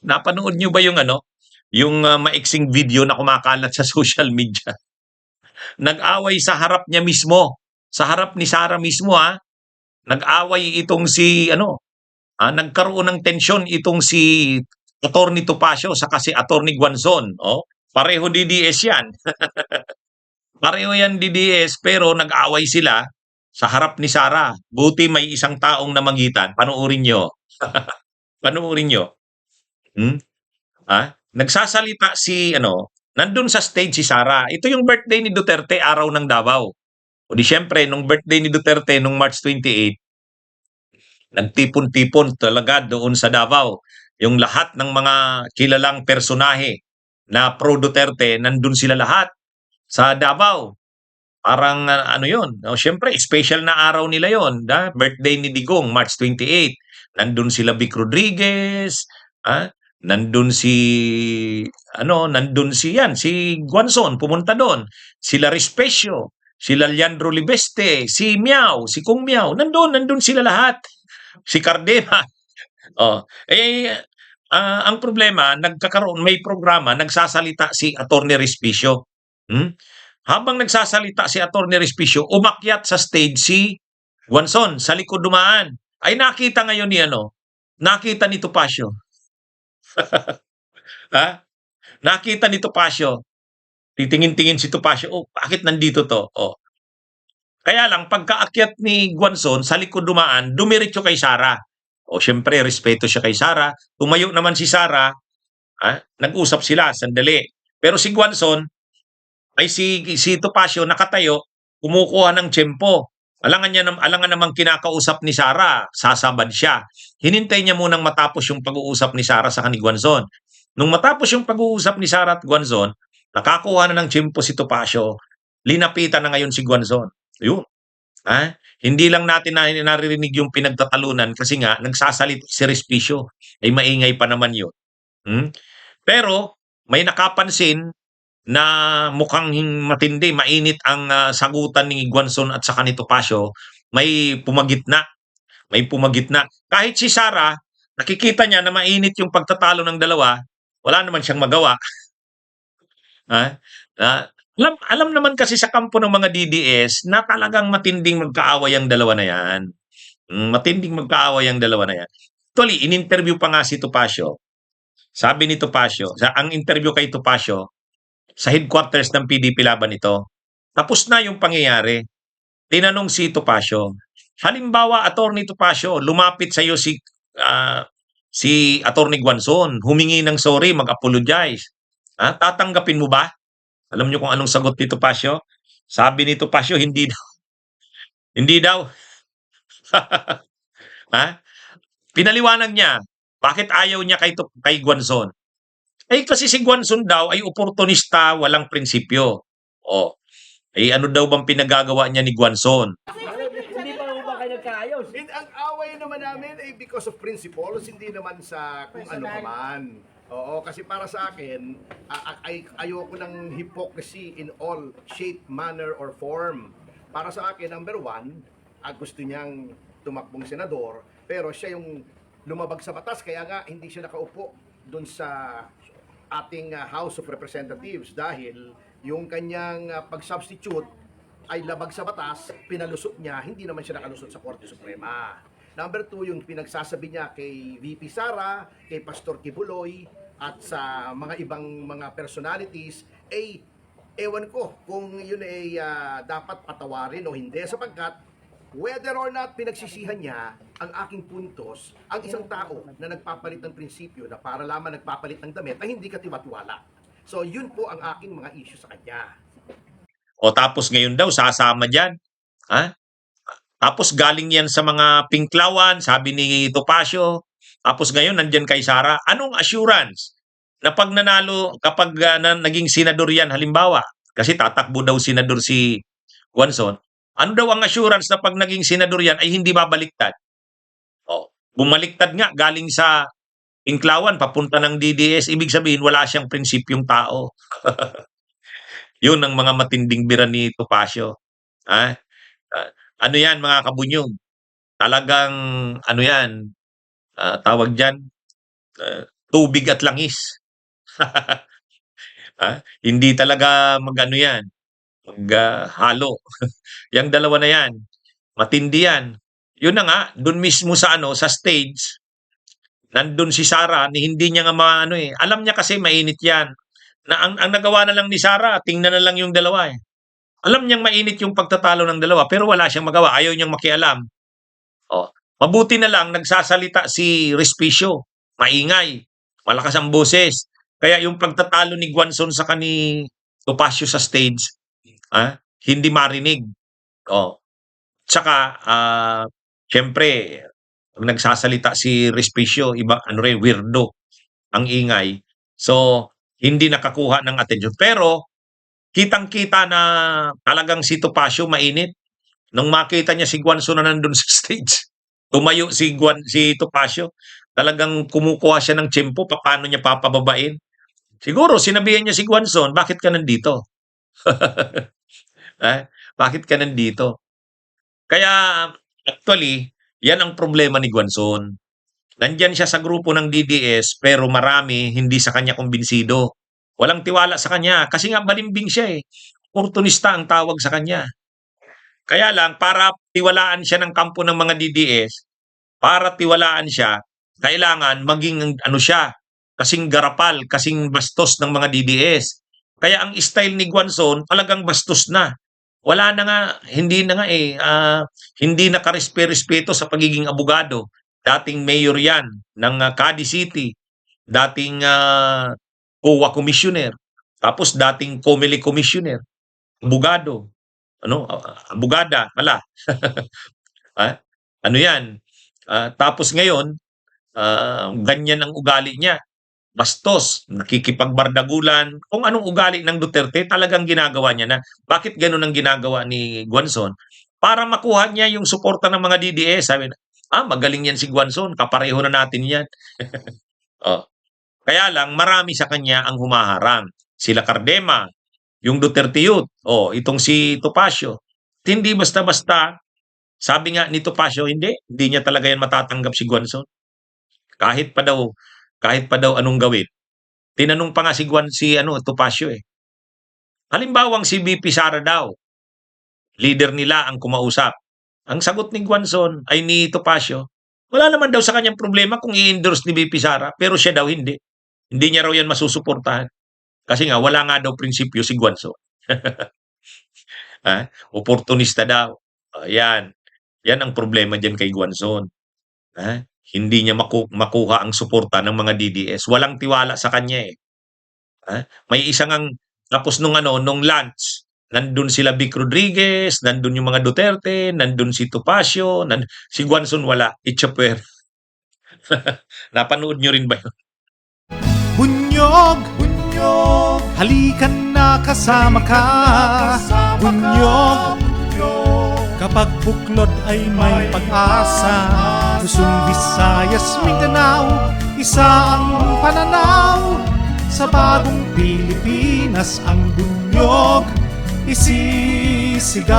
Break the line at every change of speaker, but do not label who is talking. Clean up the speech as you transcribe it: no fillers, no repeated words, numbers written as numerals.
Napanood niyo ba yung ano, yung maiksing video na kumakalat sa social media? Nag-away sa harap niya mismo, sa harap ni Sarah mismo nag-away itong si ano, nagkaroon ng tensyon itong si Attorney Topacio saka si Attorney Guanzon. Oh, pareho DDS yan. Pareho yan DDS pero nag-away sila sa harap ni Sarah. Buti may isang taong namagitan. Panoorin nyo. Panoorin nyo. Hmm? Nagsasalita si ano, nandun sa stage si Sarah. Ito yung birthday ni Duterte, araw ng Davao. O di syempre, nung birthday ni Duterte nung March 28, nagtipon-tipon talaga doon sa Davao. Yung lahat ng mga kilalang personahe na pro Duterte, nandun sila lahat sa Davao. Parang ano yun, no? Siyempre, special na araw nila yon, birthday ni Digong, March 28. Nandun sila Vic Rodriguez, ah, nandun si si Guanzon pumunta doon. Sila Respecio, sila Leandro Libeste, si Miao, si Kung Miao, nandun sila lahat. Si Cardema. Oh, ang problema, may programa, nagsasalita si Attorney Respicio. Habang nagsasalita si Attorney Respicio, umakyat sa stage si Guanzon sa likod dumaan. Ay nakita ngayon ni nakita ni Topacio. ha? Nakita ni Topacio. Titingin-tingin si Topacio, oh, bakit nandito to? Oh. Kaya lang, pagkaakyat ni Guanzon, sa likod dumaan, dumiretso kay Sara. O syempre, respeto siya kay Sara. Tumayo naman si Sara, nag-usap sila, sandali. Pero si Guanzon, si Topacio nakatayo, kumukuha ng tiyempo. Alangan namang kinakausap ni Sara, sasabad siya. Hinintay niya munang matapos yung pag-uusap ni Sara sa ni Guanzon. Nung matapos yung pag-uusap ni Sara at Guanzon, nakakuha na ng tiyempo si Topacio, linapitan na ngayon si Guanzon. Yun. Hindi lang natin naririnig yung pinagtatalunan kasi nga nagsasalita si Respicio, ay maingay pa naman yun. Pero may nakapansin na mukhang matindi, mainit ang sagutan ni Guanzon at saka ni Topacio, may pumagitna. May pumagitna. Kahit si Sara, nakikita niya na mainit yung pagtatalo ng dalawa, wala naman siyang magawa. Alam naman kasi sa kampo ng mga DDS na talagang matinding magkaaway ang dalawa na yan. Matinding magkaaway ang dalawa na yan. Actually, in-interview pa nga si Topacio. Sabi ni Topacio, ang interview kay Topacio, sa headquarters ng PDP laban ito, tapos na yung pangyayari. Tinanong si Topacio, halimbawa, Attorney Topacio, lumapit sa iyo si Attorney Guanzon, humingi ng sorry, mag-apologize. Tatanggapin mo ba? Alam niyo kung anong sagot ni Topacio? Sabi ni Topacio, hindi daw. Hindi daw. Pinaliwanag niya, bakit ayaw niya kay Guanzon? Kasi si Guanzon daw ay oportunista, walang prinsipyo. Ano daw bang pinagagawa niya ni Guanzon?
Hindi pa ba kayo nagkaayos?
Ang away naman namin ay because of principles, hindi naman sa kung ano pa man. Oo, kasi para sa akin, ayoko ng hypocrisy in all shape, manner, or form. Para sa akin, number one, gusto niyang tumakbong senador, pero siya yung lumabag sa batas, kaya nga hindi siya nakaupo dun sa ating House of Representatives dahil yung kanyang pag-substitute ay labag sa batas, pinalusot niya, hindi naman siya nakalusot sa Korte Suprema. Number two, yung pinagsasabi niya kay VP Sara, kay Pastor Kibuloy, at sa mga ibang mga personalities, ewan ko kung yun ay dapat patawarin o hindi, sapagkat whether or not pinagsisihan niya ang aking puntos, ang isang tao na nagpapalit ng prinsipyo na para lamang nagpapalit ng damit ay hindi katiwatiwala. So yun po ang aking mga issue sa kanya.
O tapos ngayon daw sasama diyan. Tapos galing yan sa mga pinklawan, sabi ni Topacio. Tapos ngayon nandiyan kay Sara. Anong assurance na pag nanalo, kapag naging senador yan halimbawa, kasi tatakbo daw senador si Guanzon, ano daw ang assurance na pag naging senador yan ay hindi babaliktad? Bumaliktad nga galing sa pinklawan papunta ng DDS, ibig sabihin wala siyang prinsipyong tao. Yun ang mga matinding bira ni Topacio. Ano yan mga kabunyog? Talagang ano yan, tawag dyan, tubig at langis. Hindi talaga mag-ano yan, halo. Yang dalawa na yan, matindi yan. Yun na nga, dun mismo sa ano, sa stage, nandun si Sarah, ni hindi niya nga maano eh. Alam niya kasi mainit yan. Na ang nagawa na lang ni Sarah, tingnan na lang yung dalawa eh. Alam niyang mainit yung pagtatalo ng dalawa, pero wala siyang magawa. Ayaw niyang makialam. Oh, mabuti na lang nagsasalita si Respicio. Maingay, malakas ang boses. Kaya yung pagtatalo ni Guanzon sa kani Topacio sa stage, hindi marinig. Oh. Tsaka syempre pag nagsasalita si Respicio, iba ano rin weirdo ang ingay. So hindi nakakuha ng atensyon. Pero kitang-kita na talagang si Topacio mainit. Nung makita niya si Guanzon na nandun sa stage, tumayo si Topacio, talagang kumukuha siya ng tiyempo, paano niya papababain. Siguro sinabihan niya si Guanzon, bakit ka nandito? Bakit ka nandito? Kaya actually, yan ang problema ni Guanzon. Nandyan siya sa grupo ng DDS pero marami hindi sa kanya kumbinsido. Walang tiwala sa kanya kasi nga balimbing siya eh. Oportunista ang tawag sa kanya. Kaya lang, para tiwalaan siya ng kampo ng mga DDS, para tiwalaan siya, kailangan maging ano siya, kasing garapal, kasing bastos ng mga DDS. Kaya ang style ni Guanzon talagang bastos na. Wala na nga, hindi na nga eh, hindi na karespeto sa pagiging abogado. Dating mayor yan ng Cadiz City, dating COA commissioner, tapos dating COMELEC commissioner, abogado, abogada, pala. Ano yan? Tapos ngayon, ganyan ang ugali niya. Bastos, nakikipagbardagulan. Kung anong ugali ng Duterte, talagang ginagawa niya na. Bakit ganun ang ginagawa ni Guanzon? Para makuha niya yung suporta ng mga DDS. Sabi na, magaling yan si Guanzon, kapareho na natin yan. Kaya lang, marami sa kanya ang humaharang. Sila Cardema, yung Duterte Youth, itong si Topacio. Hindi basta-basta, sabi nga ni Topacio, hindi niya talaga yan matatanggap si Guanzon. Kahit pa daw anong gawin. Tinanong pa nga si Topacio eh. Halimbawang si VP Sara daw, leader nila ang kumausap. Ang sagot ni Guanzon ay ni Topacio, wala naman daw sa kanyang problema kung i-endorse ni VP Sara, pero siya daw hindi. Hindi niya raw yan masusuportahan. Kasi nga, wala nga daw prinsipyo si Guanzon. Oportunista daw. Yan. Yan ang problema dyan kay Guanzon. Hindi niya makuha ang suporta ng mga DDS. Walang tiwala sa kanya eh. May isang tapos nung lunch, nandun sila Vic Rodriguez, nandun yung mga Duterte, nandun si Topacio, si Guanzon wala, itchaper. Napanood nyo rin ba yun?
Bunyog, bunyog, halikan na kasama ka. Bunyog, kapag buklod ay may pag-asa. Luzon, Visayas, Mindanao, isa ang pananaw. Sa bagong Pilipinas ang bunyog isisigaw.